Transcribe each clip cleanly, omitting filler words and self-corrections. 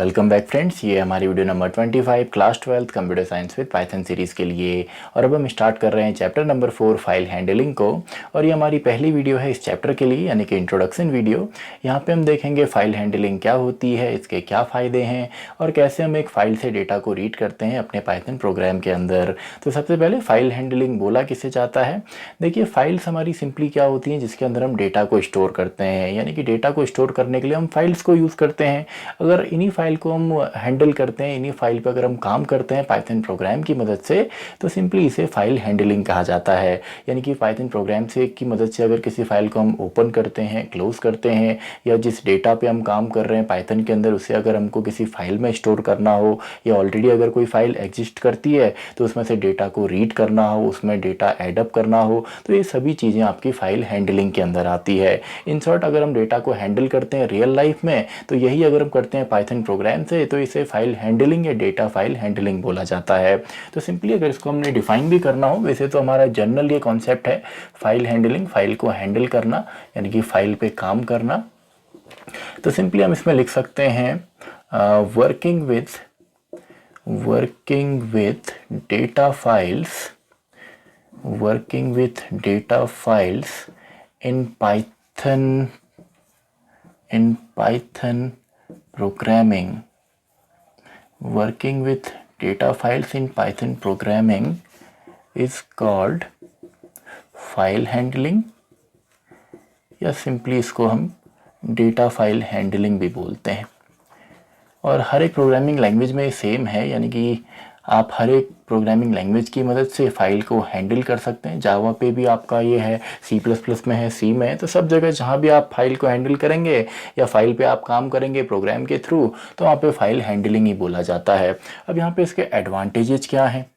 Welcome back friends, ये हमारी video number 25 class 12 computer science with Python series के लिए। और अब हम स्टार्ट कर रहे हैं चैप्टर नंबर 4 फाइल हैंडलिंग को। और ये हमारी पहली वीडियो है इस चैप्टर के लिए, यानी कि इंट्रोडक्शन वीडियो। यहाँ पे हम देखेंगे फाइल हैंडलिंग क्या होती है, इसके क्या फ़ायदे हैं और कैसे हम एक फ़ाइल से डेटा को रीड करते हैं अपने पाइथन प्रोग्राम के अंदर। तो सबसे पहले फ़ाइल हैंडलिंग बोला किसे जाता है। देखिए, फाइल्स हमारी सिंपली क्या होती हैं, जिसके अंदर हम डेटा को स्टोर करते हैं, यानी कि डेटा को स्टोर करने के लिए हम फाइल्स को यूज़ करते हैं। अगर इन्हीं फाइल को हम हैंडल करते हैं, इन्हीं फाइल पर अगर हम काम करते हैं पाइथन प्रोग्राम की मदद से, तो सिंपली इसे फाइल हैंडलिंग कहा जाता है। यानी कि पाइथन प्रोग्राम से की मदद से अगर किसी फाइल को हम ओपन करते हैं, क्लोज करते हैं, या जिस डेटा पे हम काम कर रहे हैं पाइथन के अंदर, उसे अगर हमको किसी फाइल में स्टोर करना हो, या ऑलरेडी अगर कोई फाइल एग्जिस्ट करती है तो उसमें से डेटा को रीड करना हो, उसमें डेटा एडअप करना हो, तो ये सभी चीज़ें आपकी फाइल हैंडलिंग के अंदर आती है। इन शॉर्ट, अगर हम डेटा को हैंडल करते हैं रियल लाइफ में, तो यही अगर हम करते हैं पाइथन प्रोग्राम से, तो इसे फाइल हैंडलिंग या डेटा फाइल हैंडलिंग बोला जाता है। तो सिंपली अगर इसको हमने डिफाइन भी करना हो, वैसे तो हमारा जनरल ये कॉन्सेप्ट है फाइल हैंडलिंग, फाइल को हैंडल करना, यानी कि फाइल पे काम करना। तो सिंपली हम इसमें लिख सकते हैं working with data files, working with data files in Python programming. Working with data files in Python programming is called file handling, या सिंपली इसको हम डेटा फाइल हैंडलिंग भी बोलते हैं। और हर एक प्रोग्रामिंग लैंग्वेज में सेम है, यानी कि आप हर एक प्रोग्रामिंग लैंग्वेज की मदद से फाइल को हैंडल कर सकते हैं। जावा पे भी आपका ये है, C++ में है, सी में है। तो सब जगह जहाँ भी आप फाइल को हैंडल करेंगे या फाइल पे आप काम करेंगे प्रोग्राम के थ्रू, तो वहाँ पे फाइल हैंडलिंग ही बोला जाता है। अब यहाँ पे इसके एडवांटेजेस क्या हैं।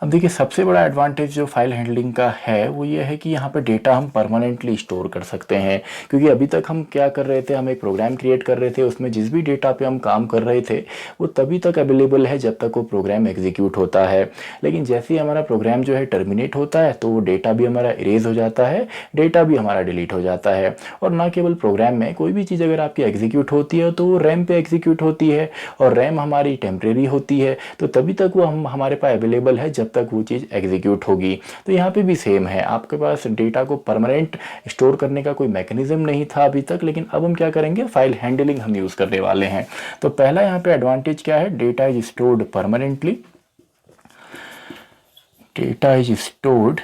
अब देखिए, सबसे बड़ा एडवांटेज जो फाइल हैंडलिंग का है वो ये है कि यहाँ पर डेटा हम परमानेंटली स्टोर कर सकते हैं। क्योंकि अभी तक हम क्या कर रहे थे, हम एक प्रोग्राम क्रिएट कर रहे थे, उसमें जिस भी डेटा पे हम काम कर रहे थे वो तभी तक अवेलेबल है जब तक वो प्रोग्राम एग्जीक्यूट होता है। लेकिन जैसे ही हमारा प्रोग्राम जो है टर्मिनेट होता है, तो वो डेटा भी हमारा इरेज हो जाता है, डेटा भी हमारा डिलीट हो जाता है। और ना केवल प्रोग्राम में, कोई भी चीज़ अगर आपकी एग्जीक्यूट होती है तो वो रैम पे एग्जीक्यूट होती है, और रैम हमारी टेम्प्रेरी होती है, तो तभी तक वो हमारे पास अवेलेबल है जब तक वो चीज़ एग्जीक्यूट होगी। तो यहाँ पे भी सेम है, आपके पास डेटा को परमानेंट स्टोर करने का कोई मैकेनिज्म नहीं था अभी तक, लेकिन अब हम क्या करेंगे, फाइल हैंडलिंग हम यूज़ करने वाले हैं। तो पहला यहाँ पे एडवांटेज क्या है, data is stored permanently. Data is stored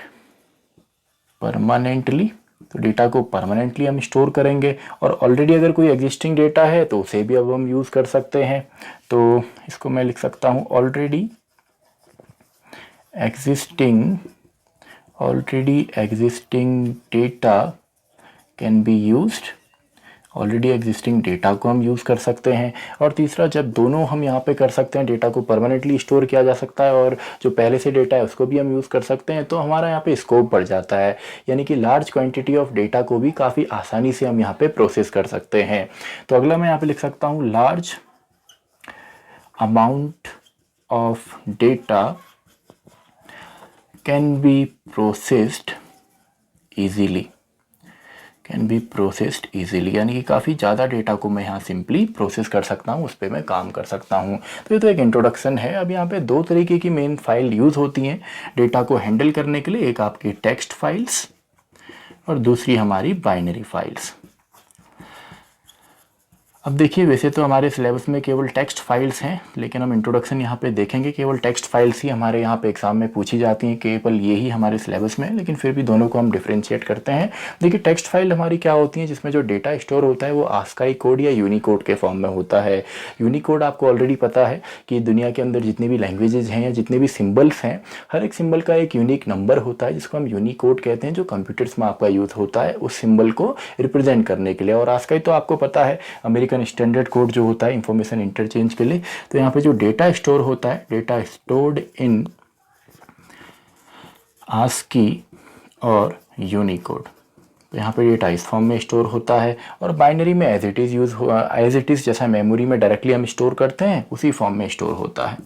permanently, तो डेटा को परमानेंटली हम स्टोर करेंगे। और ऑलरेडी अगर कोई एग्जिस्टिंग डेटा है तो उसे भी अब हम यूज़ कर सकते हैं। तो इसको मैं लिख सकता हूँ already existing data can be used। Already existing data को हम यूज़ कर सकते हैं। और तीसरा, जब दोनों हम यहाँ पे कर सकते हैं, डेटा को परमानेंटली स्टोर किया जा सकता है और जो पहले से डेटा है उसको भी हम यूज़ कर सकते हैं, तो हमारा यहाँ पे स्कोप बढ़ जाता है। यानी कि लार्ज क्वांटिटी ऑफ डेटा को भी काफ़ी आसानी से हम यहाँ पे प्रोसेस कर सकते हैं। तो अगला मैं यहाँ पे लिख सकता हूँ large amount of data can be processed easily, यानी कि काफ़ी ज़्यादा डेटा को मैं यहाँ सिंपली प्रोसेस कर सकता हूँ, उस पर मैं काम कर सकता हूँ। तो ये तो एक इंट्रोडक्शन है। अब यहाँ पे दो तरीके की मेन फाइल यूज़ होती हैं डेटा को हैंडल करने के लिए, एक आपकी टेक्स्ट फाइल्स और दूसरी हमारी बाइनरी फाइल्स। अब देखिए, वैसे तो हमारे सिलेबस में केवल टेक्स्ट फाइल्स हैं, लेकिन हम इंट्रोडक्शन यहाँ पे देखेंगे केवल टेक्स्ट फाइल्स ही हमारे यहाँ पे एग्जाम में पूछी जाती हैं, केवल ये ही हमारे सिलेबस में, लेकिन फिर भी दोनों को हम डिफ्रेंशिएट करते हैं। देखिए, टेक्स्ट फाइल हमारी क्या होती हैं, जिसमें जो डेटा स्टोर होता है वो आस्काई कोड या यूनिकोड के फॉर्म में होता है। यूनिकोड आपको ऑलरेडी पता है कि दुनिया के अंदर जितनी भी लैंग्वेजेज हैं या जितने भी सिम्बल्स हैं, हर एक सिम्बल का एक यूनिक नंबर होता है, जिसको हम यूनिकोड कहते हैं, जो कंप्यूटर्स में आपका यूज़ होता है उस सिम्बल को रिप्रेजेंट करने के लिए। और आस्काई तो आपको पता है अमेरिकन स्टैंडर्ड कोड जो होता है इंफॉर्मेशन इंटरचेंज के लिए। तो यहाँ पे जो डेटा स्टोर होता है, डेटा स्टोर्ड इन आस्की और यूनिकोड, तो यहाँ पे डेटा इस फॉर्म में स्टोर होता है। और बाइनरी में एज इट इज़ जैसा मेमोरी में डायरेक्टली हम स्टोर करते हैं, उसी फॉर्म में स्टोर होता है।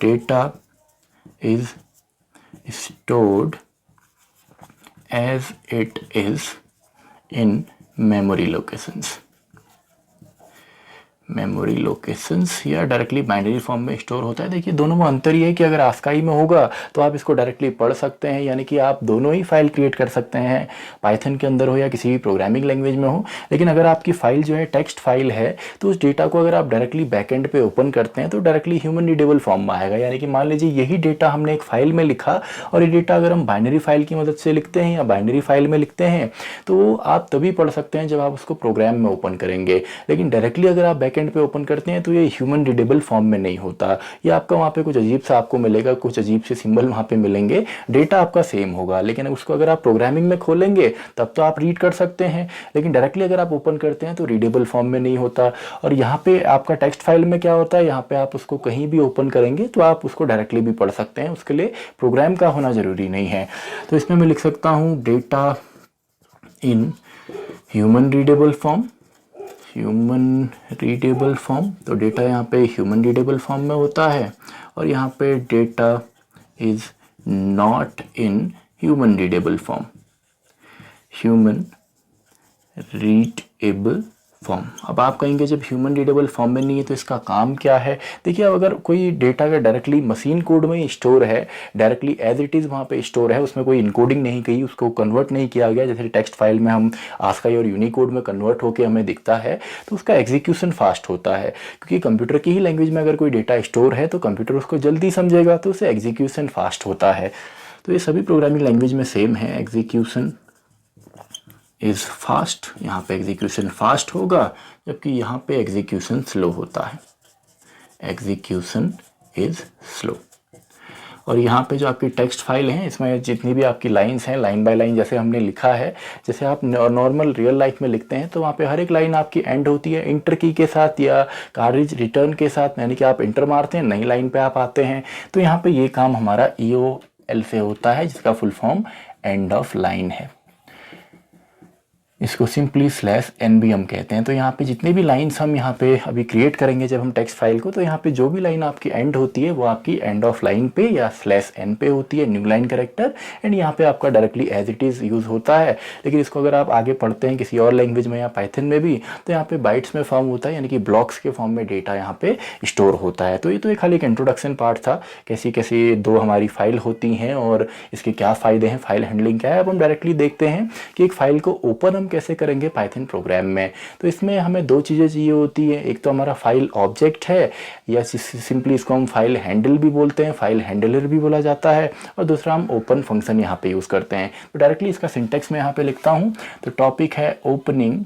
Data is stored as it is in memory locations. Memory locations या डायरेक्टली बाइनरी फॉर्म में स्टोर होता है। देखिए दोनों में अंतर ये है कि अगर आस्काई में होगा तो आप इसको डायरेक्टली पढ़ सकते हैं, यानी कि आप दोनों ही फाइल क्रिएट कर सकते हैं, पाइथन के अंदर हो या किसी भी प्रोग्रामिंग लैंग्वेज में हो। लेकिन अगर आपकी फाइल जो है टेक्स्ट फाइल है तो उस डेटा को अगर आप डायरेक्टली बैकएंड पे ओपन करते हैं तो डायरेक्टली ह्यूमन रीडेबल फॉर्म में आएगा। यानी कि मान लीजिए यही डेटा हमने एक फाइल में लिखा और ये डेटा अगर हम बाइनरी फाइल की मदद से लिखते हैं या बाइनरी फाइल में लिखते हैं तो आप तभी पढ़ सकते हैं जब आप उसको प्रोग्राम में ओपन करेंगे। लेकिन डायरेक्टली अगर आप बैकएंड पे ओपन करते हैं तो ये ह्यूमन रीडेबल फॉर्म में नहीं होता। ये आपका वहाँ पे कुछ अजीब सा आपको मिलेगा, कुछ अजीब से सिंबल वहाँ पे मिलेंगे, डेटा आपका सेम होगा। लेकिन उसको अगर आप प्रोग्रामिंग में खोलेंगे तब तो आप रीड कर सकते हैं, लेकिन डायरेक्टली अगर आप ओपन करते हैं तो रीडेबल फॉर्म में नहीं होता। और यहाँ पे आपका टेक्स्ट फाइल में क्या होता है, यहाँ पे आप उसको कहीं भी ओपन करेंगे तो आप उसको डायरेक्टली भी पढ़ सकते हैं, उसके लिए प्रोग्राम का होना जरूरी नहीं है। तो इसमें मैं लिख सकता हूँ data in human readable form, human readable form. तो डेटा यहाँ पे ह्यूमन रीडेबल फॉर्म में होता है और यहाँ पे data is not in human readable form, human readable form. अब आप कहेंगे जब ह्यूमन रीडेबल फॉर्म में नहीं है तो इसका काम क्या है। देखिए अब अगर कोई डेटा का डायरेक्टली मशीन कोड में स्टोर है, डायरेक्टली एज इट इज़ वहाँ पे स्टोर है, उसमें कोई इनकोडिंग नहीं की, उसको कन्वर्ट नहीं किया गया, जैसे टेक्स्ट फाइल में हम आस्काई और यूनिकोड में कन्वर्ट होकर हमें दिखता है, तो उसका एग्जीक्यूशन फास्ट होता है। क्योंकि कंप्यूटर की ही लैंग्वेज में अगर कोई डेटा स्टोर है तो कंप्यूटर उसको जल्दी समझेगा, तो उससे एग्जीक्यूशन फास्ट होता है। तो ये सभी प्रोग्रामिंग लैंग्वेज में सेम है, एग्जीक्यूशन इज़ फास्ट। यहाँ पे एग्जीक्यूशन फास्ट होगा जबकि यहाँ पे एग्जीक्यूशन स्लो होता है, एग्जीक्यूशन इज़ स्लो। और यहाँ पे जो आपकी टेक्स्ट फाइल है इसमें जितनी भी आपकी लाइंस हैं, लाइन बाय लाइन जैसे हमने लिखा है, जैसे आप नॉर्मल रियल लाइफ में लिखते हैं तो वहाँ पे हर एक लाइन आपकी एंड होती है इंटर की के साथ या कार्ट्रिज रिटर्न के साथ, यानी कि आप इंटर मारते हैं नई लाइन पे आप आते हैं। तो यहाँ पे ये काम हमारा EOL से होता है जिसका full form end of line है, इसको सिंपली /NB हम कहते हैं। तो यहाँ पे जितने भी लाइंस हम यहाँ पे अभी क्रिएट करेंगे जब हम टेक्स्ट फाइल को, तो यहाँ पे जो भी लाइन आपकी एंड होती है वो आपकी एंड ऑफ लाइन पे या /N पे होती है, न्यू लाइन कैरेक्टर, एंड यहाँ पे आपका directly as it is use होता है। लेकिन इसको अगर आप आगे पढ़ते हैं किसी और लैंग्वेज में या पाइथन में भी तो यहाँ पे बाइट्स में फॉर्म होता है, यानी कि ब्लॉक्स के फॉर्म में डेटा यहाँ पे स्टोर होता है। तो ये तो एक खाली एक इंट्रोडक्शन पार्ट था, कैसी कैसी दो हमारी फाइल होती हैं और इसके क्या फ़ायदे हैं, फाइल हैंडलिंग क्या है। अब हम डायरेक्टली देखते हैं कि एक फाइल को ओपन हम कैसे करेंगे पाइथन प्रोग्राम में। तो इसमें हमें दो चीज़ें चाहिए होती है, एक तो हमारा फाइल ऑब्जेक्ट है या सिंपली इसको हम फाइल हैंडल भी बोलते हैं, फाइल हैंडलर भी बोला जाता है, और दूसरा हम ओपन फंक्शन यहाँ पे यूज़ करते हैं। तो डायरेक्टली इसका सिंटेक्स मैं यहाँ पे लिखता हूँ। तो टॉपिक है opening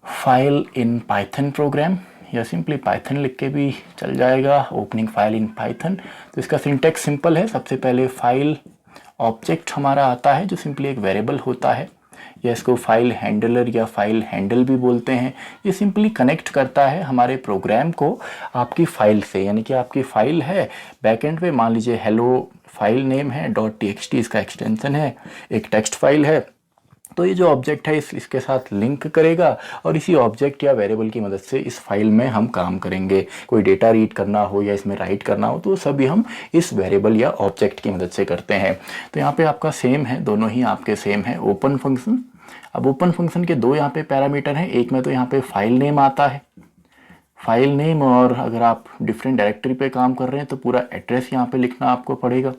file in Python programme, या सिंपली पाइथन लिख के भी चल जाएगा, ओपनिंग फाइल इन पाइथन। तो इसका सिंटेक्स सिंपल है, सबसे पहले फाइल ऑब्जेक्ट हमारा आता है जो सिंपली एक वेरिएबल होता है, या इसको फाइल हैंडलर या फाइल हैंडल भी बोलते हैं। ये सिंपली कनेक्ट करता है हमारे प्रोग्राम को आपकी फाइल से, यानी कि आपकी फाइल है बैकएंड पे, मान लीजिए हेलो फाइल नेम है .txt इसका एक्सटेंशन है, एक टेक्स्ट फाइल है, तो ये जो ऑब्जेक्ट है इसके साथ लिंक करेगा और इसी ऑब्जेक्ट या वेरिएबल की मदद से इस फाइल में हम काम करेंगे। कोई डेटा रीड करना हो या इसमें राइट करना हो तो सभी हम इस वेरिएबल या ऑब्जेक्ट की मदद से करते हैं। तो यहाँ पे आपका सेम है, दोनों ही आपके सेम है, ओपन फंक्शन। अब ओपन फंक्शन के दो यहाँ पे पैरामीटर हैं, एक में तो यहाँ पे फाइल नेम आता है, फाइल नेम, और अगर आप डिफरेंट डायरेक्टरी पे काम कर रहे हैं तो पूरा एड्रेस यहाँ पे लिखना आपको पड़ेगा,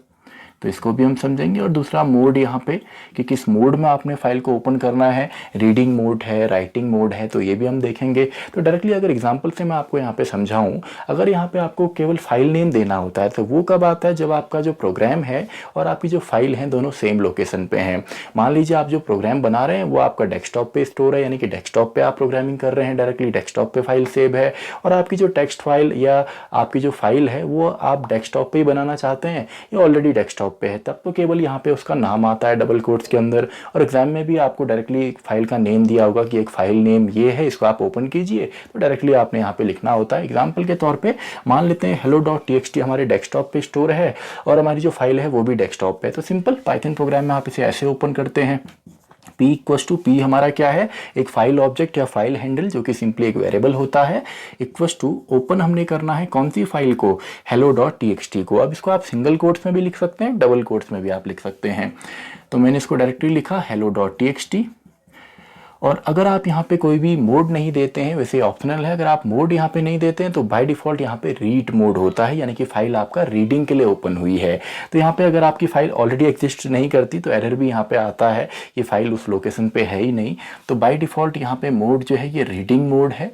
तो इसको भी हम समझेंगे। और दूसरा मोड यहाँ पे कि किस मोड में आपने फाइल को ओपन करना है, रीडिंग मोड है, राइटिंग मोड है, तो ये भी हम देखेंगे। तो डायरेक्टली अगर एग्जांपल से मैं आपको यहाँ पे समझाऊं, अगर यहाँ पे आपको केवल फाइल नेम देना होता है तो वो कब आता है, जब आपका जो प्रोग्राम है और आपकी जो फाइल है दोनों सेम लोकेशन पे हैं। मान लीजिए आप जो प्रोग्राम बना रहे हैं वो आपका डेस्कटॉप पे स्टोर है, यानी कि डेस्कटॉप पे आप प्रोग्रामिंग कर रहे हैं, डायरेक्टली डेस्कटॉप पे फाइल सेव है, और आपकी जो टेक्स्ट फाइल या आपकी जो फाइल है वो आप डेस्कटॉप पे ही बनाना चाहते हैं, ये ऑलरेडी डेस्कटॉप पे है, तब तो केवल यहाँ पे उसका नाम आता है डबल कोट्स के अंदर। और एग्जाम में भी आपको डायरेक्टली फाइल का नेम दिया होगा कि एक फाइल नेम ये है, इसको आप ओपन कीजिए, तो डायरेक्टली आपने यहाँ पे लिखना होता है। एग्जाम्पल के तौर पे मान लेते हैं hello.txt हमारे डेस्कटॉप पे स्टोर है और हमारी जो फाइल है वो भी डेस्कटॉप पे है, तो सिंपल पाइथन प्रोग्राम में आप इसे ऐसे ओपन करते हैं। P हमारा क्या है, एक फाइल ऑब्जेक्ट या फाइल हैंडल जो कि सिंपली एक वेरिएबल होता है, इक्वल्स टू ओपन हमने करना है कौन सी फाइल को, hello.txt को। अब इसको आप सिंगल कोट्स में भी लिख सकते हैं, डबल कोट्स में भी आप लिख सकते हैं। तो मैंने इसको डायरेक्टली लिखा hello.txt, और अगर आप यहाँ पे कोई भी मोड नहीं देते हैं, वैसे ऑप्शनल है, अगर आप मोड यहाँ पे नहीं देते हैं तो बाय डिफ़ॉल्ट यहाँ पे रीड मोड होता है, यानी कि फाइल आपका रीडिंग के लिए ओपन हुई है। तो यहाँ पे अगर आपकी फाइल ऑलरेडी एग्जिस्ट नहीं करती तो एरर भी यहाँ पे आता है कि फाइल उस लोकेशन पे है ही नहीं। तो बाय डिफ़ॉल्ट यहाँ पे मोड जो है ये रीडिंग मोड है,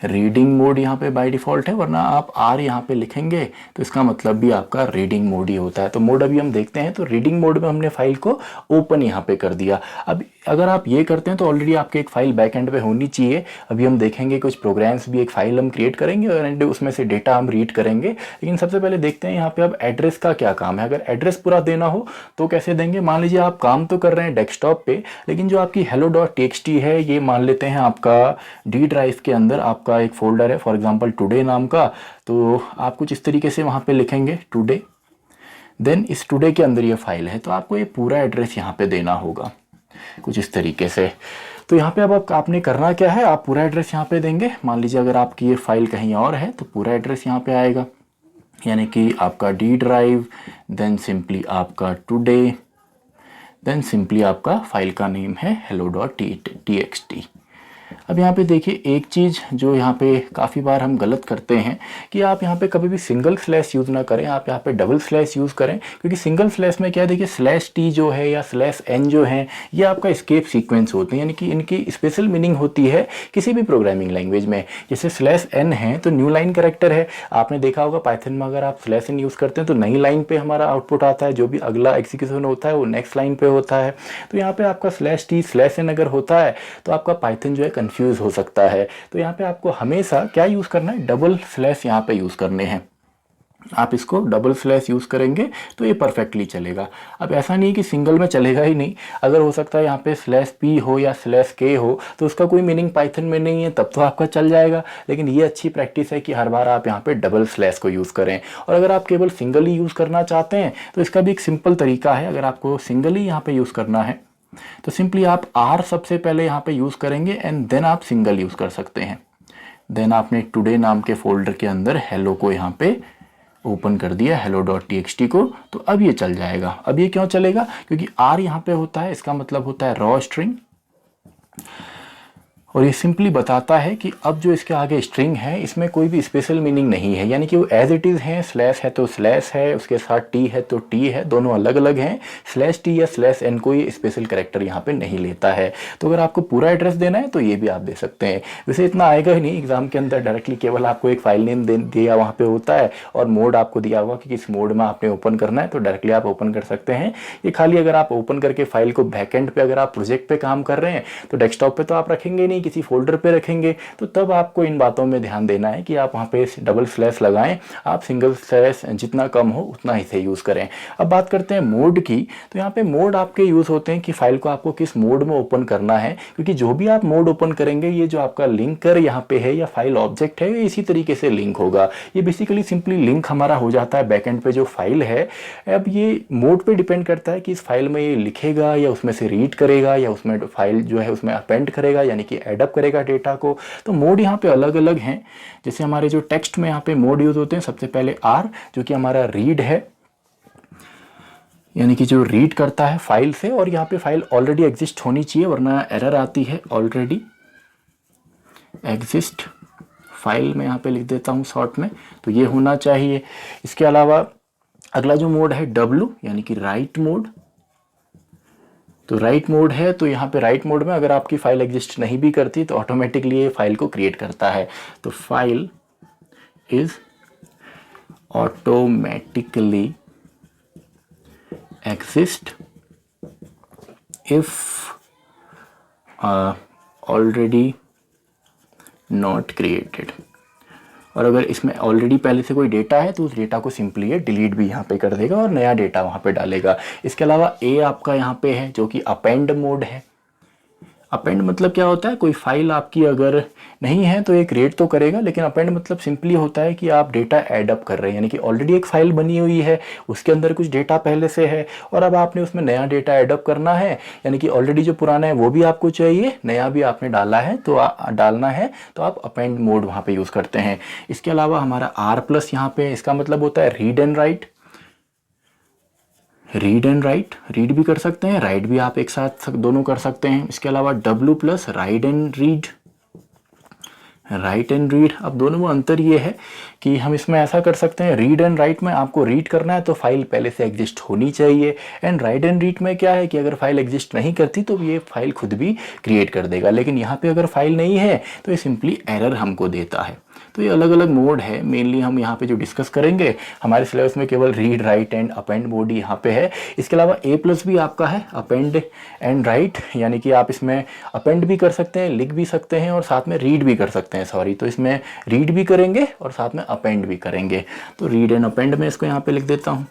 रीडिंग मोड यहाँ पे बाय डिफ़ॉल्ट है, वरना आप आर यहाँ पे लिखेंगे तो इसका मतलब भी आपका रीडिंग मोड ही होता है। तो मोड अभी हम देखते हैं, तो रीडिंग मोड में हमने फाइल को ओपन यहाँ पे कर दिया। अब अगर आप ये करते हैं तो ऑलरेडी आपके एक फाइल बैकएंड पे होनी चाहिए। अभी हम देखेंगे कुछ प्रोग्राम्स भी, एक फाइल हम क्रिएट करेंगे और उसमें से डेटा हम रीड करेंगे। लेकिन सबसे पहले देखते हैं यहाँ पे अब एड्रेस का क्या काम है। अगर एड्रेस पूरा देना हो तो कैसे देंगे, मान लीजिए आप काम तो कर रहे हैं डेस्कटॉप पे, लेकिन जो आपकी hello.txt है ये मान लेते हैं आपका डी ड्राइव के अंदर आपका एक फोल्डर है, फॉर एग्जांपल टुडे नाम का। तो आप कुछ इस तरीके से वहाँ पे लिखेंगे टुडे, देन इस टुडे के अंदर ये फाइल है, तो आपको ये पूरा एड्रेस यहाँ पे देना होगा कुछ इस तरीके से। तो यहाँ पे अब आपने करना क्या है, आप पूरा एड्रेस यहाँ पे देंगे। मान लीजिए अगर आपकी ये फाइल कहीं और है तो पूरा एड्रेस यहाँ पे आएगा, यानी कि आपका डी ड्राइव, देन सिंपली आपका टुडे, देन सिंपली आपका फाइल का नेम है hello.txt। अब यहाँ पे देखिए एक चीज़ जो यहाँ पे काफ़ी बार हम गलत करते हैं कि आप यहाँ पे कभी भी सिंगल स्लैश यूज़ ना करें, आप यहाँ पे डबल स्लैश यूज़ करें। क्योंकि सिंगल स्लैश में क्या है, देखिए स्लैश टी जो है या स्लैश एन जो है ये आपका एस्केप सीक्वेंस होते हैं, यानी कि इनकी स्पेशल मीनिंग होती है किसी भी प्रोग्रामिंग लैंग्वेज में। जैसे स्लैश एन है तो न्यू लाइन कैरेक्टर है, आपने देखा होगा पाइथन में अगर आप स्लैश एन यूज़ करते हैं तो नई लाइन पर हमारा आउटपुट आता है, जो भी अगला एग्जीक्यूशन होता है वो नेक्स्ट लाइन पर होता है। तो यहाँ पर आपका स्लैश टी स्लैश एन अगर होता है तो आपका पाइथन जो है कंफ्यूज हो सकता है। तो यहाँ पे आपको हमेशा क्या यूज करना है, डबल स्लैश यहाँ पे यूज करने हैं। आप इसको डबल स्लैश यूज करेंगे तो ये परफेक्टली चलेगा। अब ऐसा नहीं कि सिंगल में चलेगा ही नहीं, अगर हो सकता है यहाँ पे स्लैश पी हो या स्लैश के हो तो उसका कोई मीनिंग पाइथन में नहीं है, तब तो आपका चल जाएगा। लेकिन ये अच्छी प्रैक्टिस है कि हर बार आप यहाँ पे डबल स्लैश को यूज करें। और अगर आप केवल सिंगल ही यूज करना चाहते हैं तो इसका भी एक सिंपल तरीका है। अगर आपको सिंगल ही यहाँ पे यूज करना है तो सिंपली आप आर सबसे पहले यहाँ पे यूज करेंगे एंड देन आप सिंगल यूज कर सकते हैं। देन आपने टुडे नाम के फोल्डर के अंदर हेलो को यहाँ पे ओपन कर दिया, hello.txt को, तो अब ये चल जाएगा। अब ये क्यों चलेगा, क्योंकि आर यहाँ पे होता है, इसका मतलब होता है रॉ स्ट्रिंग, और ये सिंपली बताता है कि अब जो इसके आगे स्ट्रिंग है इसमें कोई भी स्पेशल मीनिंग नहीं है, यानी कि वो एज इट इज़ है। स्लैश है तो स्लैश है, उसके साथ टी है तो टी है, दोनों अलग अलग हैं। स्लैश टी या स्लैश एन कोई स्पेशल कैरेक्टर यहाँ पे नहीं लेता है। तो अगर आपको पूरा एड्रेस देना है तो ये भी आप दे सकते हैं। वैसे इतना आएगा ही नहीं एग्जाम के अंदर, डायरेक्टली केवल आपको एक फाइल नेम दिया वहाँ पे होता है और मोड आपको दिया हुआ कि किस मोड में आपने ओपन करना है, तो डायरेक्टली आप ओपन कर सकते हैं। ये खाली अगर आप ओपन करके फाइल को बैकएंड पे अगर आप प्रोजेक्ट पे काम कर रहे हैं तो डेस्कटॉप पे तो आप रखेंगे नहीं, किसी फोल्डर पे रखेंगे, तो तब आपको इन बातों में ध्यान देना है कि आप वहाँ पे डबल स्लैश लगाएं। आप सिंगल स्लैश जितना कम हो उतना ही से यूज़ करें। अब बात करते हैं मोड की, तो यहाँ पे मोड आपके यूज़ होते हैं कि फाइल को आपको किस मोड में ओपन करना है, क्योंकि जो भी आप मोड ओपन करेंगे ये जो आपका लिंकर यहाँ पे है या फाइल ऑब्जेक्ट है ये इसी तरीके से लिंक होगा। ये बेसिकली सिंपली लिंक हमारा हो जाता है बैकएंड पे जो फाइल है। अब ये मोड पे डिपेंड करता है कि इस फाइल में ये लिखेगा या उसमें से रीड करेगा या उसमें फाइल जो है उसमें अपेंड करेगा, यानी कि एडअप करेगा डेटा को। तो मोड यहाँ पे अलग अलग हैं। जैसे हमारे जो टेक्स्ट में यहाँ पे मोड यूज होते हैं, सबसे पहले आर जो कि हमारा रीड है, यानी कि जो रीड करता है फाइल से, और यहाँ पे फाइल ऑलरेडी एग्जिस्ट होनी चाहिए वरना एरर आती है। ऑलरेडी एग्जिस्ट फाइल में यहाँ पे लिख देता हूँ शॉर्ट में, तो ये होना चाहिए। इसके अलावा अगला जो मोड है डब्ल्यू, यानी कि राइट मोड। तो राइट मोड है तो यहाँ पे राइट मोड में अगर आपकी फाइल एग्जिस्ट नहीं भी करती तो ऑटोमेटिकली ये फाइल को क्रिएट करता है। तो file is automatically exist if already not created. और अगर इसमें ऑलरेडी पहले से कोई डेटा है तो उस डेटा को सिंपली ये डिलीट भी यहाँ पे कर देगा और नया डेटा वहाँ पे डालेगा। इसके अलावा ए आपका यहाँ पे है जो कि अपेंड मोड है। अपेंड मतलब क्या होता है, कोई फाइल आपकी अगर नहीं है तो ये क्रिएट तो करेगा, लेकिन अपेंड मतलब सिंपली होता है कि आप डेटा एडअप कर रहे हैं, यानी कि ऑलरेडी एक फाइल बनी हुई है उसके अंदर कुछ डेटा पहले से है और अब आपने उसमें नया डेटा एडअप करना है, यानी कि ऑलरेडी जो पुराना है वो भी आपको चाहिए, नया भी आपने डाला है तो डालना है, तो आप अपेंड मोड वहाँ पे यूज़ करते हैं। इसके अलावा हमारा आर प्लस यहाँ पे, इसका मतलब होता है read and right. Read and right, read भी कर सकते हैं, राइट भी आप एक साथ दोनों कर सकते हैं। इसके अलावा W plus right and read, write and read. अब दोनों में अंतर ये है कि हम इसमें ऐसा कर सकते हैं, रीड एंड राइट में आपको रीड करना है तो फाइल पहले से एग्जिस्ट होनी चाहिए, एंड राइट एंड रीड में क्या है कि अगर फाइल एग्जिस्ट नहीं करती तो ये फाइल खुद भी क्रिएट कर देगा, लेकिन यहाँ पे अगर फाइल नहीं है तो ये सिंपली एरर हमको देता है। तो ये अलग अलग मोड है, मेनली हम यहाँ पे जो डिस्कस करेंगे, हमारे सिलेबस में केवल read write and append mode ही यहाँ पे है। इसके अलावा A प्लस भी आपका है, अपेंड एंड राइट, यानी कि आप इसमें अपेंड भी कर सकते हैं, लिख भी सकते हैं और साथ में रीड भी कर सकते हैं, सॉरी। तो इसमें रीड भी करेंगे और साथ में अपेंड भी करेंगे। तो रीड एंड अपेंड में इसको यहाँ पे लिख देता हूँ।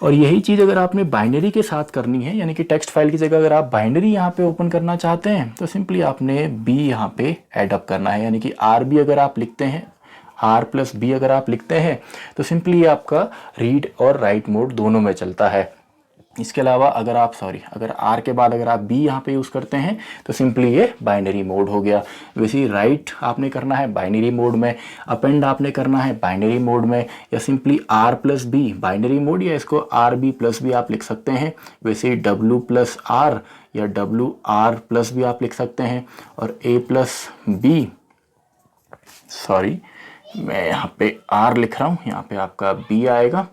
और यही चीज़ अगर आपने बाइनरी के साथ करनी है, यानी कि टेक्स्ट फाइल की जगह अगर आप बाइनरी यहाँ पे ओपन करना चाहते हैं तो सिंपली आपने B यहाँ पे ऐड अप करना है, यानी कि RB अगर आप लिखते हैं, R प्लस B अगर आप लिखते हैं तो सिंपली ये आपका रीड और राइट मोड दोनों में चलता है। इसके अलावा अगर आप अगर R के बाद अगर आप B यहाँ पे यूज़ करते हैं तो सिंपली ये बाइनरी मोड हो गया। वैसे ही राइट आपने करना है बाइनरी मोड में, अपेंड आपने करना है बाइनरी मोड में, या simply R plus B binary mode, या इसको RB प्लस भी आप लिख सकते हैं। वैसे ही W प्लस R या WR प्लस भी आप लिख सकते हैं, और A प्लस B, मैं यहाँ पे R लिख रहा हूँ, यहाँ पे आपका B आएगा,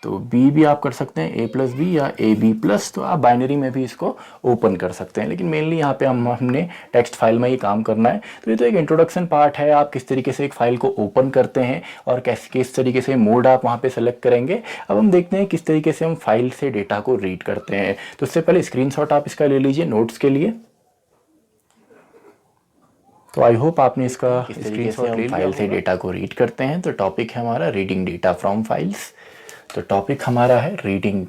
तो B भी आप कर सकते हैं, A प्लस बी या AB प्लस, तो आप बाइनरी में भी इसको ओपन कर सकते हैं। लेकिन मेनली यहाँ पे हमने टेक्स्ट फाइल में ही काम करना है। तो ये तो एक इंट्रोडक्शन पार्ट है, आप किस तरीके से एक फाइल को ओपन करते हैं और किस तरीके से मोड आप वहाँ पे सेलेक्ट करेंगे। अब हम देखते हैं किस तरीके से हम फाइल से डेटा को रीड करते हैं। तो उससे पहले स्क्रीनशॉट आप इसका ले लीजिए नोट्स के लिए। तो आई होप आपने इसका स्क्रीनशॉट ले लिया। फाइल से डेटा को रीड करते हैं तो टॉपिक है हमारा रीडिंग डेटा फ्रॉम फाइल्स। तो टॉपिक हमारा है रीडिंग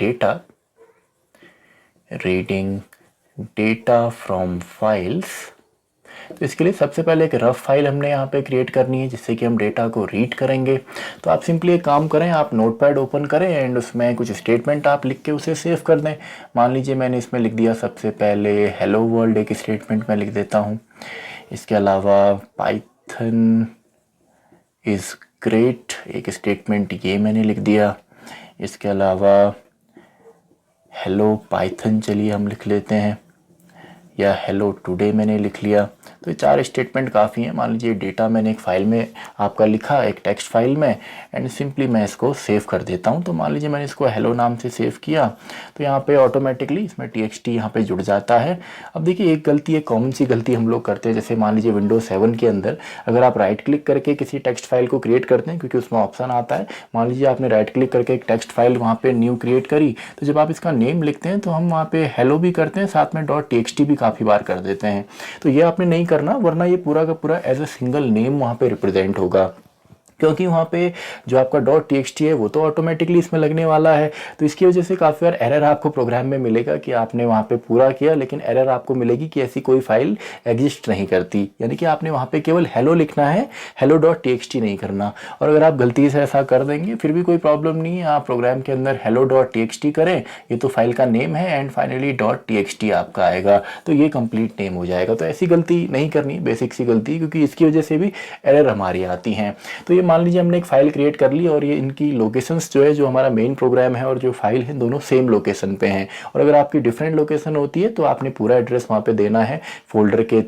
डेटा फ्रॉम फाइल्स। तो इसके लिए सबसे पहले एक रफ फाइल हमने यहाँ पे क्रिएट करनी है जिससे कि हम डेटा को रीड करेंगे। तो आप सिंपली एक काम करें, आप नोटपैड ओपन करें एंड उसमें कुछ स्टेटमेंट आप लिख के उसे सेव कर दें। मान लीजिए मैंने इसमें लिख दिया सबसे पहले हेलो वर्ल्ड, एक स्टेटमेंट मैं लिख देता हूँ। इसके अलावा पाइथन इज़ ग्रेट, एक स्टेटमेंट ये मैंने लिख दिया। इसके अलावा हेलो पाइथन चलिए हम लिख लेते हैं, या हेलो टुडे मैंने लिख लिया। तो ये 4 स्टेटमेंट काफ़ी हैं। मान लीजिए डेटा मैंने एक फ़ाइल में आपका लिखा, एक टेक्स्ट फाइल में, एंड सिंपली मैं इसको सेव कर देता हूँ। तो मान लीजिए मैंने इसको हेलो नाम से सेव किया तो यहाँ पे ऑटोमेटिकली इसमें txt यहाँ पे जुड़ जाता है। अब देखिए एक गलती, एक कॉमन सी गलती हम लोग करते हैं, जैसे मान लीजिए विंडोज 7 के अंदर अगर आप राइट क्लिक करके किसी टेक्स्ट फाइल को क्रिएट करते हैं, क्योंकि उसमें ऑप्शन आता है, मान लीजिए आपने राइट क्लिक करके एक टेक्स्ट फाइल वहाँ पर न्यू क्रिएट करी, तो जब आप इसका नेम लिखते हैं तो हम वहाँ पर हेलो भी करते हैं, साथ में .txt भी काफ़ी बार कर देते हैं। तो ये आपने नहीं करना, वरना ये पूरा का पूरा एज अ सिंगल नेम वहाँ पे रिप्रेजेंट होगा, क्योंकि वहाँ पे जो आपका .txt है वो तो ऑटोमेटिकली इसमें लगने वाला है। तो इसकी वजह से काफ़ी बार एरर आपको प्रोग्राम में मिलेगा कि आपने वहाँ पे पूरा किया, लेकिन एरर आपको मिलेगी कि ऐसी कोई फाइल एग्जिस्ट नहीं करती, यानी कि आपने वहाँ पे केवल हेलो लिखना है, हेलो .txt नहीं करना। और अगर आप गलती से ऐसा कर देंगे फिर भी कोई प्रॉब्लम नहीं है, आप प्रोग्राम के अंदर हेलो .txt करें, ये तो फाइल का नेम है, एंड फाइनली .txt आपका आएगा, तो ये कंप्लीट नेम हो जाएगा। तो ऐसी गलती नहीं करनी, बेसिक सी गलती, क्योंकि इसकी वजह से भी एरर हमारी आती हैं। तो ये मान लीजिए हमने एक फाइल क्रिएट कर ली और ये इनकी लोकेशंस जो है, जो हमारा मेन प्रोग्राम है और जो फाइल है, दोनों सेम लोकेशन पे हैं। और अगर आपकी डिफरेंट लोकेशन होती है तो आपने पूरा एड्रेस वहाँ पे देना है, फोल्डर के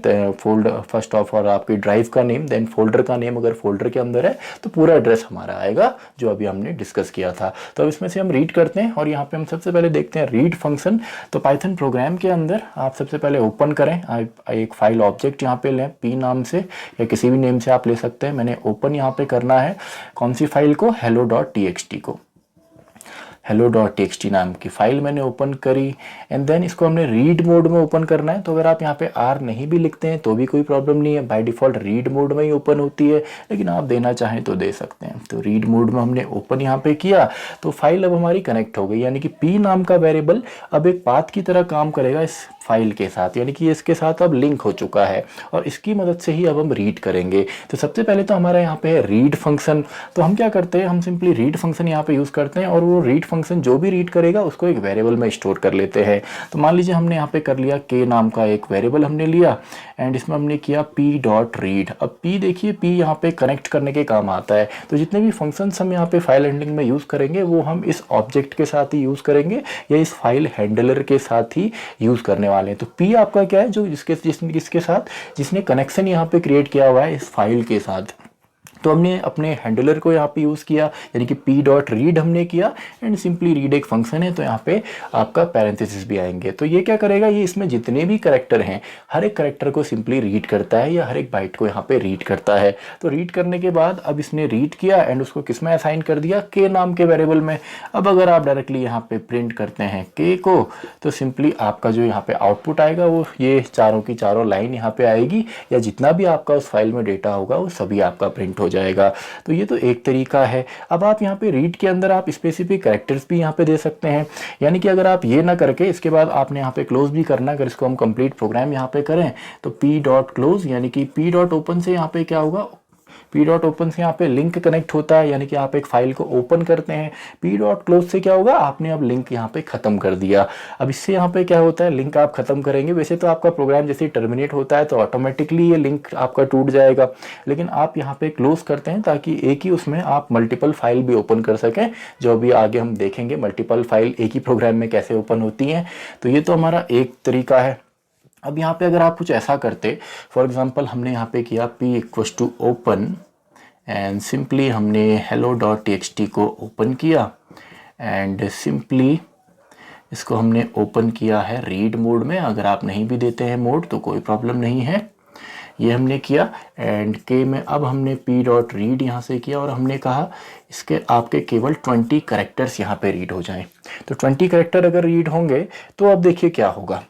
फर्स्ट ऑफ और आपकी ड्राइव का नेम, देन फोल्डर का नेम, अगर फोल्डर के अंदर है तो पूरा एड्रेस हमारा आएगा जो अभी हमने डिस्कस किया था। तो अब इसमें से हम रीड करते हैं और यहाँ पे हम सबसे पहले देखते हैं रीड फंक्शन। तो पाइथन प्रोग्राम के अंदर आप सबसे पहले ओपन करें, एक फाइल ऑब्जेक्ट यहाँ पे लें, पी नाम से या किसी भी नेम से आप ले सकते हैं। मैंने ओपन यहाँ पे करना है कौन सी फाइल को, hello.txt को, hello.txt नाम की फाइल मैंने ओपन करी, एंड देन इसको हमने रीड मोड में ओपन करना है। तो अगर आप यहाँ पे R नहीं भी लिखते हैं तो भी कोई प्रॉब्लम नहीं है, बाय डिफॉल्ट रीड मोड में ही ओपन होती है, लेकिन आप देना चाहें तो दे सकते हैं। तो रीड मोड में हमने ओपन यहाँ पे किया तो फाइल अब हमारी कनेक्ट हो गई, यानी कि P नाम का वेरिएबल अब एक पाथ की तरह काम करेगा इस फाइल के साथ, यानी कि इसके साथ अब लिंक हो चुका है और इसकी मदद से ही अब हम रीड करेंगे। तो सबसे पहले तो हमारा यहाँ पे है रीड फंक्शन। तो हम क्या करते हैं, हम सिंपली रीड फंक्शन यहाँ पे यूज़ करते हैं और वो रीड फंक्शन जो भी रीड करेगा उसको एक वेरिएबल में स्टोर कर लेते हैं। तो मान लीजिए हमने यहाँ पे कर लिया के नाम का एक वेरिएबल हमने लिया एंड इसमें हमने किया पी डॉट रीड। अब पी देखिए, पी यहाँ पे कनेक्ट करने के काम आता है। तो जितने भी फंक्शंस हम यहाँ पे फाइल हैंडलिंग में यूज़ करेंगे वो हम इस ऑब्जेक्ट के साथ ही यूज़ करेंगे या इस फाइल हैंडलर के साथ ही यूज़ करने वाले हैं। तो पी आपका क्या है, जो जिसके साथ जिसने कनेक्शन यहाँ पे क्रिएट किया हुआ है इस फाइल के साथ। तो हमने अपने हैंडलर को यहाँ पे यूज़ किया, यानी कि पी डॉट रीड हमने किया एंड सिंपली रीड एक फंक्शन है तो यहाँ पे आपका पैरेंथेसिस भी आएंगे। तो ये क्या करेगा, ये इसमें जितने भी कैरेक्टर हैं हर एक कैरेक्टर को सिंपली रीड करता है या हर एक बाइट को यहाँ पे रीड करता है। तो रीड करने के बाद अब इसने रीड किया एंड उसको किस में असाइन कर दिया, के नाम के वेरिएबल में। अब अगर आप डायरेक्टली यहाँ पे प्रिंट करते हैं के को तो सिंपली आपका जो यहाँ पे आउटपुट आएगा वो ये चारों की चारों लाइन यहाँ पे आएगी या जितना भी आपका उस फाइल में डेटा होगा वो सभी आपका प्रिंट हो जाएगा। तो ये तो एक तरीका है। अब आप यहाँ पे रीड के अंदर आप स्पेसिफिक कैरेक्टर्स भी यहाँ पे दे सकते हैं, यानी कि अगर आप ये ना करके इसके बाद आपने यहाँ पे क्लोज भी करना, अगर इसको हम कंप्लीट प्रोग्राम यहाँ पे करें तो पी डॉट क्लोज यानी कि पी डॉट ओपन से यहाँ पे क्या होगा, पी डॉट ओपन से यहाँ पे लिंक कनेक्ट होता है, यानी कि आप एक फाइल को ओपन करते हैं। पी डॉट क्लोज से क्या होगा, आपने अब लिंक यहाँ पे खत्म कर दिया। अब इससे यहाँ पे क्या होता है, लिंक आप खत्म करेंगे, वैसे तो आपका प्रोग्राम जैसे टर्मिनेट होता है तो ऑटोमेटिकली ये लिंक आपका टूट जाएगा, लेकिन आप यहाँ पे क्लोज करते हैं ताकि एक ही उसमें आप मल्टीपल फाइल भी ओपन कर सकें, जो अभी आगे हम देखेंगे मल्टीपल फाइल एक ही प्रोग्राम में कैसे ओपन होती हैं। तो ये तो हमारा एक तरीका है। अब यहाँ पे अगर आप कुछ ऐसा करते, फॉर एग्जाम्पल हमने यहाँ पे किया p equals to open and simply हमने hello.txt को ओपन किया एंड सिंपली इसको हमने ओपन किया है रीड मोड में। अगर आप नहीं भी देते हैं मोड तो कोई प्रॉब्लम नहीं है, ये हमने किया एंड के में अब हमने पी डॉट रीड यहाँ से किया और हमने कहा इसके आपके केवल 20 कैरेक्टर्स यहाँ पे रीड हो जाएं। तो 20 कैरेक्टर अगर रीड होंगे तो अब देखिए क्या होगा,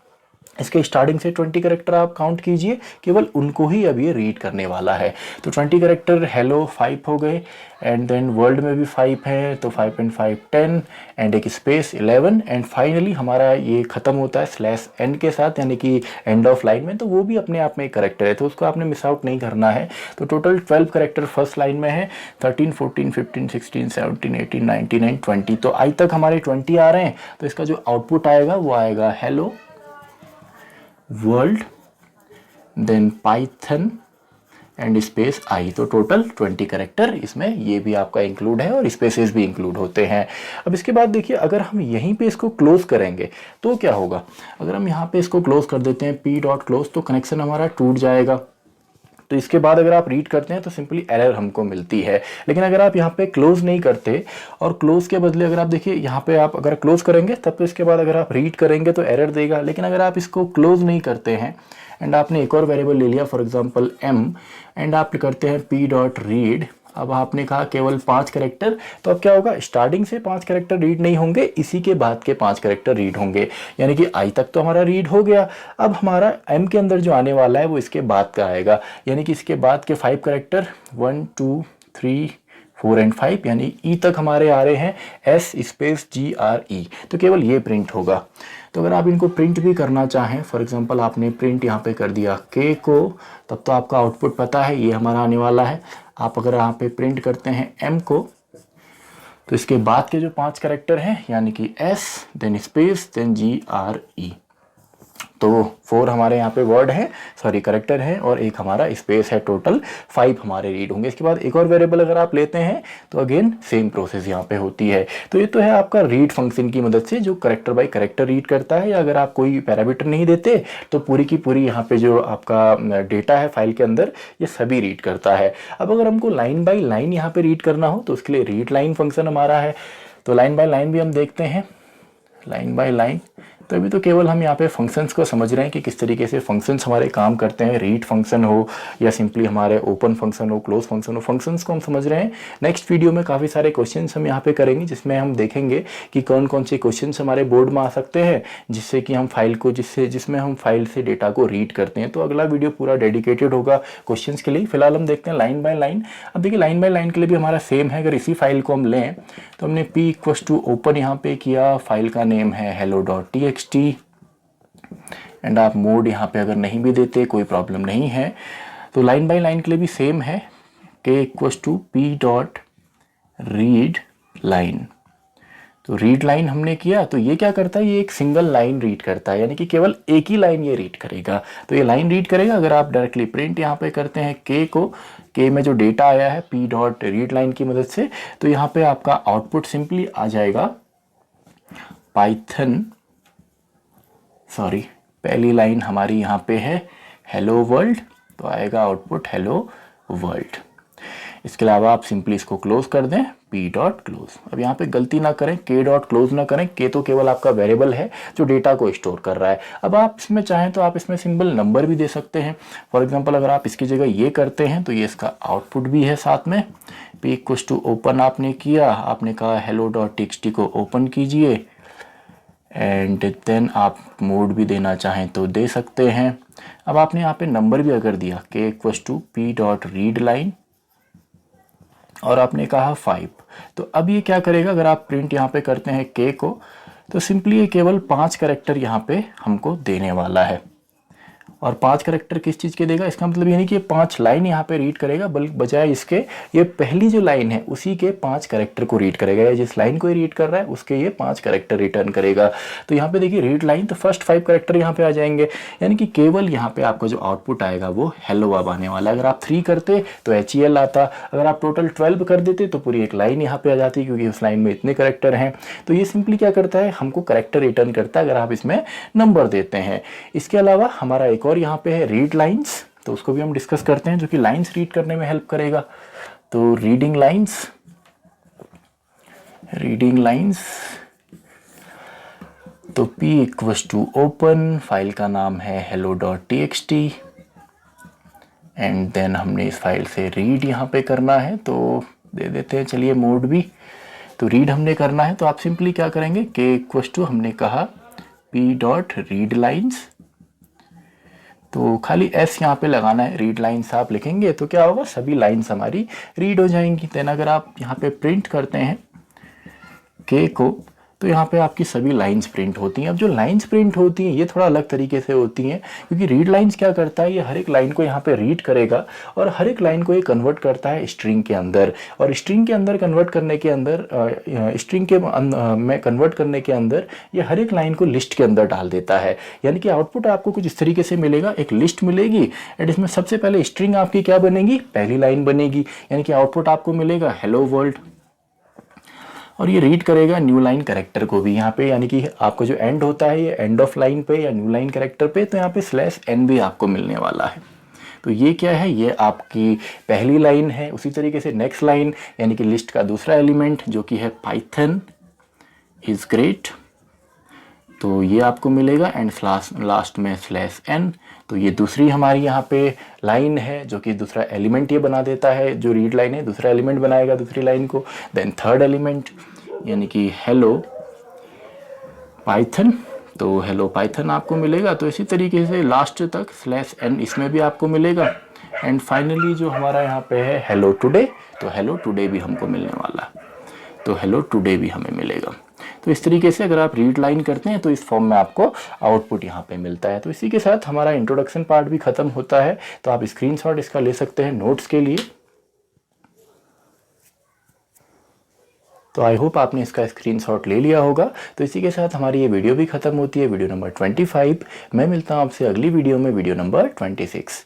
इसके स्टार्टिंग से 20 कैरेक्टर आप काउंट कीजिए, केवल उनको ही अब ये रीड करने वाला है। तो 20 कैरेक्टर हेलो 5 हो गए एंड देन वर्ल्ड में भी 5 है तो 5 एंड 5 10 एंड एक स्पेस 11 एंड फाइनली हमारा ये खत्म होता है स्लैश एन के साथ, यानी कि एंड ऑफ लाइन में। तो वो भी अपने आप में एक कैरेक्टर है तो उसको आपने मिस आउट नहीं करना है। तो टोटल 12 कैरेक्टर फर्स्ट लाइन में है, 13 14 15 16 17 18 19 एंड 20। तो आई तक हमारे 20 आ रहे हैं। तो इसका जो आउटपुट आएगा वो आएगा hello world then Python and space आई। तो टोटल 20 कैरेक्टर इसमें ये भी आपका इंक्लूड है और स्पेसेस भी इंक्लूड होते हैं। अब इसके बाद देखिए अगर हम यहीं पे इसको क्लोज करेंगे तो क्या होगा, अगर हम यहाँ पे इसको क्लोज कर देते हैं पी डॉट क्लोज तो कनेक्शन हमारा टूट जाएगा। तो इसके बाद अगर आप रीड करते हैं तो सिंपली एरर हमको मिलती है। लेकिन अगर आप यहाँ पे क्लोज नहीं करते और क्लोज के बदले अगर आप देखिए यहाँ पे आप अगर क्लोज करेंगे तब तो इसके बाद अगर आप रीड करेंगे तो एरर देगा। लेकिन अगर आप इसको क्लोज नहीं करते हैं एंड आपने एक और वेरिएबल ले लिया फॉर एग्जांपल m एंड आप करते हैं p डॉट रीड, अब आपने कहा केवल 5 कैरेक्टर, तो अब क्या होगा, स्टार्टिंग से 5 कैरेक्टर रीड नहीं होंगे, इसी के बाद के 5 कैरेक्टर रीड होंगे, यानी कि आई तक तो हमारा रीड हो गया। अब हमारा एम के अंदर जो आने वाला है वो इसके बाद का आएगा, यानी कि इसके बाद के 5 कैरेक्टर 1 2 3 4 एंड 5, यानी ई तक हमारे आ रहे हैं एस स्पेस GRE। तो केवल ये प्रिंट होगा। तो अगर आप इनको प्रिंट भी करना चाहें, फॉर एग्जांपल आपने प्रिंट यहाँ पे कर दिया के को, तब तो आपका आउटपुट पता है ये हमारा आने वाला है। आप अगर यहाँ पे प्रिंट करते हैं एम को तो इसके बाद के जो 5 कैरेक्टर हैं यानी कि S then space then GRE, तो 4 हमारे यहाँ पे वर्ड है, सॉरी कैरेक्टर है और एक हमारा स्पेस है, टोटल 5 हमारे रीड होंगे। इसके बाद एक और वेरिएबल अगर आप लेते हैं तो अगेन सेम प्रोसेस यहाँ पे होती है। तो ये तो है आपका रीड फंक्शन की मदद से जो कैरेक्टर बाय कैरेक्टर रीड करता है, या अगर आप कोई पैरामीटर नहीं देते तो पूरी की पूरी यहाँ पे जो आपका डेटा है फाइल के अंदर ये सभी रीड करता है। अब अगर हमको लाइन बाई लाइन यहाँ पे रीड करना हो तो उसके लिए रीड लाइन फंक्शन हमारा है। तो लाइन बाय लाइन भी हम देखते हैं, लाइन बाय लाइन। तो अभी तो केवल हम यहाँ पे फंक्शंस को समझ रहे हैं कि किस तरीके से फंक्शंस हमारे काम करते हैं, रीड फंक्शन हो या सिंपली हमारे ओपन फंक्शन हो, क्लोज फंक्शन हो, फंक्शंस को हम समझ रहे हैं। नेक्स्ट वीडियो में काफ़ी सारे क्वेश्चंस हम यहाँ पे करेंगे जिसमें हम देखेंगे कि कौन कौन से क्वेश्चंस हमारे बोर्ड में आ सकते हैं जिससे कि हम फाइल को जिसमें हम फाइल से डेटा को रीड करते हैं। तो अगला वीडियो पूरा डेडिकेटेड होगा क्वेश्चंस के लिए। फिलहाल हम देखते हैं लाइन बाय लाइन। अब देखिए लाइन बाय लाइन के लिए भी हमारा सेम है। अगर इसी फाइल को हम लें तो हमने p इक्वल्स टू ओपन यहाँ पे किया, फाइल का नेम है hello.txt एंड आप मोड यहाँ पे अगर नहीं भी देते कोई प्रॉब्लम नहीं है। तो लाइन बाय लाइन के लिए भी सेम है, k equals to P dot read line. तो रीड लाइन हमने किया, तो ये क्या करता है, ये एक सिंगल लाइन रीड करता है, यानी कि केवल एक ही लाइन ये रीड करेगा। तो ये लाइन रीड करेगा। अगर आप डायरेक्टली प्रिंट यहाँ पे करते हैं k को, k में जो डेटा आया है p डॉट रीड लाइन की मदद से, तो यहाँ पे आपका आउटपुट सिंपली आ जाएगा पाइथन, सॉरी पहली लाइन हमारी यहाँ पे है हेलो वर्ल्ड, तो आएगा आउटपुट हेलो वर्ल्ड। इसके अलावा आप सिंपली इसको क्लोज कर दें, p डॉट क्लोज। अब यहाँ पे गलती ना करें, k डॉट क्लोज ना करें, k तो केवल आपका वेरिएबल है जो डेटा को स्टोर कर रहा है। अब आप इसमें चाहें तो आप इसमें सिंबल नंबर भी दे सकते हैं। फॉर एग्जांपल अगर आप इसकी जगह ये करते हैं तो ये इसका आउटपुट भी है साथ में। p इक्वल्स टू ओपन आपने किया, आपने कहा हेलो डॉट टीएक्सटी को ओपन कीजिए, एंड देन आप मोड भी देना चाहें तो दे सकते हैं। अब आपने यहाँ पे नंबर भी अगर दिया k equals to P dot read line और आपने कहा 5, तो अब ये क्या करेगा, अगर आप प्रिंट यहाँ पे करते हैं k को, तो सिंपली ये केवल 5 कैरेक्टर यहाँ पे हमको देने वाला है। और 5 कैरेक्टर किस चीज़ के देगा, इसका मतलब ये नहीं कि ये 5 लाइन यहाँ पे रीड करेगा, बल्कि बजाय इसके ये पहली जो लाइन है उसी के 5 कैरेक्टर को रीड करेगा, या जिस लाइन को ये रीड कर रहा है उसके ये 5 कैरेक्टर रिटर्न करेगा। तो यहाँ पे देखिए रीड लाइन, तो फर्स्ट 5 कैरेक्टर यहाँ पे आ जाएंगे, यानी कि केवल यहाँ पे आपका जो आउटपुट आएगा वो हेलो अब आने वाला है। अगर आप 3 करते तो HEL आता, अगर आप टोटल 12 कर देते तो पूरी एक लाइन यहाँ पे आ जाती, क्योंकि उस लाइन में इतने कैरेक्टर हैं। तो ये सिंपली क्या करता है, हमको कैरेक्टर रिटर्न करता है अगर आप इसमें नंबर देते हैं। इसके अलावा हमारा एक और यहाँ पे है रीड लाइंस, तो उसको भी हम डिस्कस करते हैं, जो कि लाइंस रीड करने में हेल्प करेगा। तो रीडिंग लाइंस, तो p equals to open, file का नाम है hello dot txt, and then हमने इस फाइल से रीड यहाँ पे करना है, तो दे देते हैं चलिए मोड भी। तो रीड हमने करना है, तो आप सिंपली क्या करेंगे, k इक्वल्स टू हमने कहा p डॉट रीड लाइंस, तो खाली s यहाँ पे लगाना है, रीड लाइंस आप लिखेंगे तो क्या होगा, सभी लाइंस हमारी रीड हो जाएंगी। देन अगर आप यहाँ पे प्रिंट करते हैं k को, तो यहाँ पे आपकी सभी लाइंस प्रिंट होती हैं। अब जो लाइंस प्रिंट होती हैं ये थोड़ा अलग तरीके से होती हैं, क्योंकि रीड लाइंस क्या करता है, ये हर एक लाइन को यहाँ पे रीड करेगा और हर एक लाइन को ये कन्वर्ट करता है स्ट्रिंग के अंदर, और स्ट्रिंग के अंदर कन्वर्ट करने के अंदर में कन्वर्ट करने के अंदर ये हर एक लाइन को लिस्ट के अंदर डाल देता है। यानी कि आउटपुट आपको कुछ इस तरीके से मिलेगा, एक लिस्ट मिलेगी, एंड इसमें सबसे पहले स्ट्रिंग आपकी क्या बनेगी, पहली लाइन बनेगी, यानी कि आउटपुट आपको मिलेगा हेलो वर्ल्ड, और ये रीड करेगा न्यू लाइन कैरेक्टर को भी यहाँ पे, यानी कि आपका जो एंड होता है ये एंड ऑफ लाइन पे या न्यू लाइन कैरेक्टर पे, तो यहाँ पे /n भी आपको मिलने वाला है। तो ये क्या है, ये आपकी पहली लाइन है। उसी तरीके से नेक्स्ट लाइन यानी कि लिस्ट का दूसरा एलिमेंट जो कि है पाइथन इज ग्रेट, तो ये आपको मिलेगा, एंड लास्ट में /n, तो ये दूसरी हमारी यहाँ पे लाइन है जो कि दूसरा एलिमेंट ये बना देता है, जो रीड लाइन है दूसरा एलिमेंट बनाएगा दूसरी लाइन को। देन थर्ड एलिमेंट यानी कि हेलो पाइथन, तो हेलो पाइथन आपको मिलेगा। तो इसी तरीके से लास्ट तक /n इसमें भी आपको मिलेगा, एंड फाइनली जो हमारा यहाँ पे है हेलो टुडे, तो हेलो टुडे भी हमको मिलने वाला है, तो हेलो टुडे भी हमें मिलेगा। तो इस तरीके से अगर आप रीड लाइन करते हैं तो इस फॉर्म में आपको आउटपुट यहाँ पे मिलता है। तो इसी के साथ हमारा इंट्रोडक्शन पार्ट भी खत्म होता है। तो आप स्क्रीनशॉट इसका ले सकते हैं नोट्स के लिए। तो आई होप आपने इसका स्क्रीनशॉट ले लिया होगा। तो इसी के साथ हमारी ये वीडियो भी खत्म होती है, वीडियो नंबर 25। मैं मिलता हूँ आपसे अगली वीडियो में, वीडियो नंबर 26।